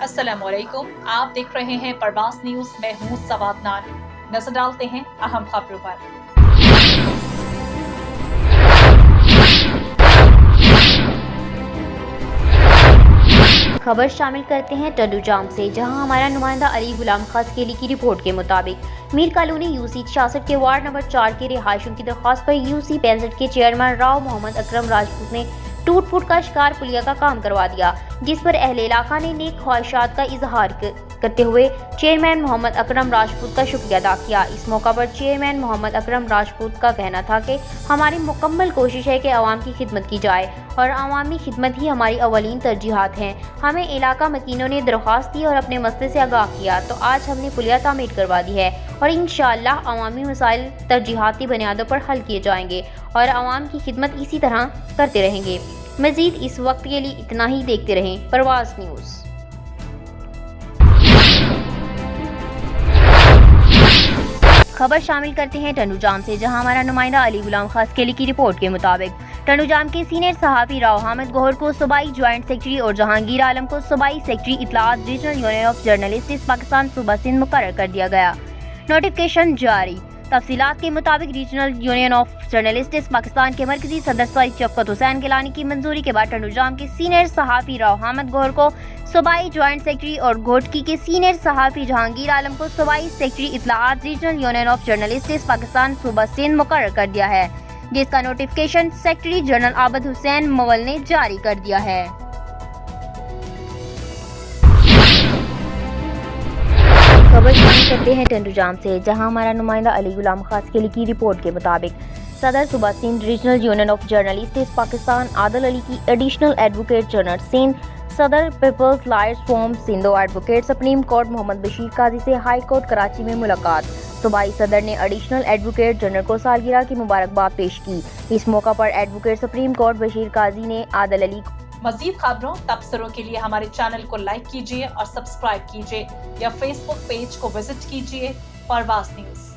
अस्सलाम वालेकुम, आप देख रहे हैं परवास न्यूज। मैं हूँ सवाद नानी। नजर डालते हैं अहम खबरों पर। खबर शामिल करते हैं टंडूजाम से, जहां हमारा नुमाइंदा अली गुलाम खसकेली की रिपोर्ट के मुताबिक मीर कॉलोनी यूसी 66 के वार्ड नंबर 4 के रिहायशियों की दरख्वास्त पर यूसी 65 के चेयरमैन राव मोहम्मद अकरम राजपूत ने टूट फूट का शिकार पुलिया का काम करवा दिया, जिस पर अहले इलाका ने नेक ख्वाहिशात का इजहार करते हुए चेयरमैन मोहम्मद अकरम राजपूत का शुक्रिया अदा किया। इस मौका पर चेयरमैन मोहम्मद अकरम राजपूत का कहना था कि हमारी मुकम्मल कोशिश है कि आवाम की खिदमत की जाए और अवामी खिदमत ही हमारी अवलीन तरजीहात हैं। हमें इलाका मकीनों ने दरख्वास्त दी और अपने मसले से आगाह किया, तो आज हमने पुलिया तामीर करवा दी है और इंशाअल्लाह अवामी मसाइल तरजीहाती बुनियादों पर हल किए जाएंगे और अवाम की खिदमत इसी तरह करते रहेंगे। मजीद इस वक्त के लिए इतना ही। देखते रहें परवास न्यूज़। खबर शामिल करते हैं टंडूजाम से, जहां हमारा नुमाइंदा अली गुलाम खसकेली की रिपोर्ट के मुताबिक टंडूजाम के सीनियर सहाफ़ी राव हामिद गौहर को सूबाई ज्वाइंट सेक्रेटरी और जहांगीर आलम को सूबाई सेक्रेटरी इत्तलात regional union of journalists Pakistan सूबा सिंध मुकर्रर कर दिया गया। नोटिफिकेशन जारी। तफसीलात के मुताबिक regional union of journalists Pakistan के मरकजी सदर सईद शफकत हुसैन गिलानी की मंजूरी के बाद टंडूजाम के सीनियर सहाफ़ी राव हामिद गौहर को सूबाई ज्वाइंट सेक्रेटरी और घोटकी के सीनियर सहाफ़ी जहांगीर आलम को सूबाई सेक्रेटरी इत्तलात regional union of journalists Pakistan सूबा सिंध मुकर्रर कर दिया है, जिसका notification secretary general Abad Hussain Mawal ने जारी कर दिया है। खबर शामिल करते हैं टंडूजाम से, जहां हमारा नुमाइंदा अली गुलाम खसकेली की रिपोर्ट के मुताबिक सदर सूबा Sindh regional union of journalists Pakistan Adil Ali की एडिशनल एडवोकेट जनरल सिंध सदर पीपल्स लायर्स फोरम सिंधो advocate supreme court Mohammad Bashir Qazi से हाई कोर्ट कराची में मुलाकात। सूबाई सदर ने एडिशनल एडवोकेट जनरल को सालगिरह की मुबारकबाद पेश की। इस मौका पर एडवोकेट सुप्रीम कोर्ट बशीर काजी ने आदिल अली मजीद खबरों तबसरों के लिए हमारे चैनल को लाइक कीजिए और सब्सक्राइब कीजिए या फेसबुक पेज को विजिट कीजिए परवास न्यूज।